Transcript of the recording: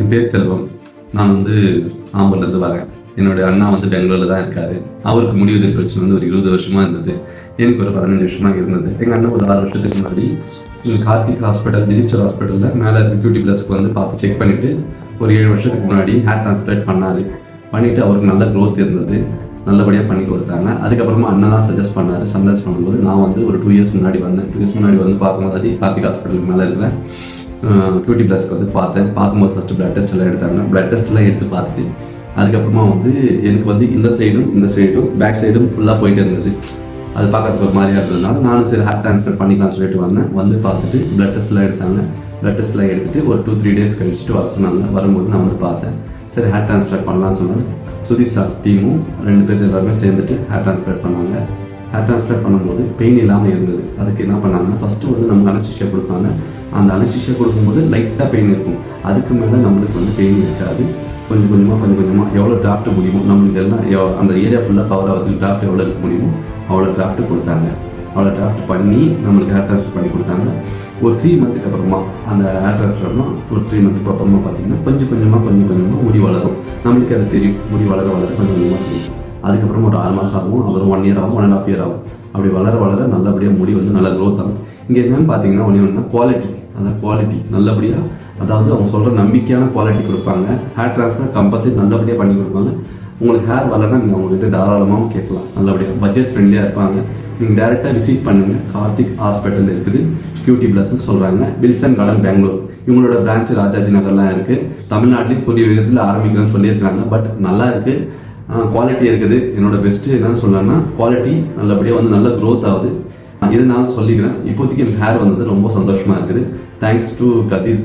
என் பேர் செல்வம். நான் ஆம்பூர்லேருந்து வரேன். என்னுடைய அண்ணா பெங்களூரில் தான் இருக்கார். அவருக்கு முடிவுதிர் பிரச்சனை ஒரு 20 வருஷமாக இருந்தது. எனக்கு ஒரு 15 வருஷமாக இருந்தது. எங்கள் அண்ணன் ஒரு 6 வருஷத்துக்கு முன்னாடி கார்த்திக் ஹாஸ்பிட்டல், டிஜிட்டல் ஹாஸ்பிட்டலில் மேலே பியூட்டி ப்ளஸ்க்கு பார்த்து செக் பண்ணிவிட்டு ஒரு 7 வருஷத்துக்கு முன்னாடி ஹேர் டிரான்ஸ்பிளேட் பண்ணிவிட்டு அவருக்கு நல்ல க்ரோத் இருந்தது. நல்லபடியாக பண்ணி கொடுத்தாங்க. அதுக்கப்புறமா அண்ணன் தான் சஜஸ்ட் பண்ணும்போது நான் ஒரு 2 இயர்ஸ் முன்னாடி வந்தேன். 2 இயர்ஸ் முன்னாடி பார்க்கும்போது கார்த்திக் ஹாஸ்பிட்டலுக்கு மேலே இருக்கிற பியூட்டி ப்ளஸ்க்கு பார்க்கும்போது ஃபஸ்ட்டு பிளட் டெஸ்ட் எல்லாம் எடுத்தாங்க. பிளட் டெஸ்ட் எல்லாம் எடுத்து பார்த்துட்டு அதுக்கப்புறமா எனக்கு இந்த சைடும் பேக் சைடும் ஃபுல்லாக போயிட்டு இருந்தது. அது பார்க்கறதுக்கு ஒரு மாதிரியாக இருந்ததுனால நானும் சரி ஹேர் டிரான்ஸ்ஃபர் பண்ணிக்கலாம்னு சொல்லிட்டு வந்தேன். பார்த்துட்டு பிளட் டெஸ்ட்லாம் எடுத்தாங்க. பிளட் டெஸ்ட்லாம் எடுத்துகிட்டு ஒரு 2-3 டேஸ் கழிச்சுட்டு வர சொன்னாங்க. வரும்போது நான் பார்த்தேன். சரி ஹேர் டிரான்ஸ்ஃபர் பண்ணலான்னு சொன்னாங்க. சுதீஷ் சார் டீமும் 2 பேர் எல்லாருமே சேர்ந்துட்டு ஹேர் டிரான்ஸ்ஃபர் பண்ணாங்க. ஹேர் டிரான்ஸ்ஃபர் பண்ணும்போது பெயின் இல்லாமல் இருந்தது. அதுக்கு என்ன பண்ணாங்கன்னா ஃபஸ்ட்டு நமக்கு அனஸ்தீசியா கொடுப்பாங்க. அந்த அனஸ்தீசியா கொடுக்கும்போது லைட்டாக பெயின் இருக்கும். அதுக்கு மேலே நம்மளுக்கு பெயின் இருக்காது. கொஞ்சம் கொஞ்சமாக எவ்வளோ டிராஃப்ட் முடியுமோ நம்மளுக்கு எல்லாம் அந்த ஏரியா ஃபுல்லாக கவர் ஆகிறதுக்கு டிராஃப்ட் எவ்வளோ இருக்க முடியுமோ அவ்வளோ டிராஃப்ட் கொடுத்தாங்க. அவ்வளோ டிராஃப்ட் பண்ணி நம்மளுக்கு ஹேர் ட்ரான்ஸ்ஃபர் பண்ணி கொடுத்தாங்க. ஒரு 3 மந்த்துக்கு அப்புறமா அந்த ஹேர் ட்ரான்ஸ்ஃபர்னா ஒரு 3 மந்த்துக்கு அப்புறமா பார்த்திங்கன்னா கொஞ்சம் கொஞ்சமாக முடி வளரும். நம்மளுக்கு அது தெரியும். முடி வளர கொஞ்சம் கொஞ்சமாக தெரியும். அதுக்கப்புறமா ஒரு 6 மாதம் ஆகும். அப்புறம் 1 இயர் ஆகும், 1.5 இயர் ஆகும். அப்படி வளர நல்லபடியாக முடி நல்லா க்ரோத் ஆகும். இங்கே என்னென்னு பார்த்தீங்கன்னா ஒன்று குவாலிட்டி. அந்த குவாலிட்டி நல்லபடியாக, அதாவது அவங்க சொல்கிற நம்பிக்கையான குவாலிட்டி கொடுப்பாங்க. ஹேர் டிரான்ஸ்ஃபர் கம்பல்சரி நல்லபடியாக பண்ணி கொடுப்பாங்க. உங்களுக்கு ஹேர் வளர்னா நீங்கள் அவங்ககிட்ட தாராளமாகவும் கேட்கலாம். நல்லபடியாக பட்ஜெட் ஃப்ரெண்ட்லியாக இருப்பாங்க. நீங்கள் டேரெக்டாக விசிட் பண்ணுங்கள். கார்த்திக் ஹாஸ்பிட்டல் இருக்குது, பியூட்டி ப்ளஸ்ன்னு சொல்கிறாங்க. Wilson garden, Bangalore. இவங்களோட பிரான்ச் ராஜாஜி நகர்லாம் இருக்குது. தமிழ்நாட்டிலையும் கூடிய விதத்தில் ஆரம்பிக்கலாம்னு சொல்லியிருக்காங்க. பட் நல்லா இருக்குது, குவாலிட்டி இருக்குது. என்னோட பெஸ்ட்டு என்னன்னு சொல்லணும்னா குவாலிட்டி நல்லபடியாக நல்ல க்ரோத் ஆகுது. இதை நான் சொல்லிக்கிறேன். இப்போதைக்கு எனக்கு ஹேர் ரொம்ப சந்தோஷமாக இருக்குது. Thanks to Kathir.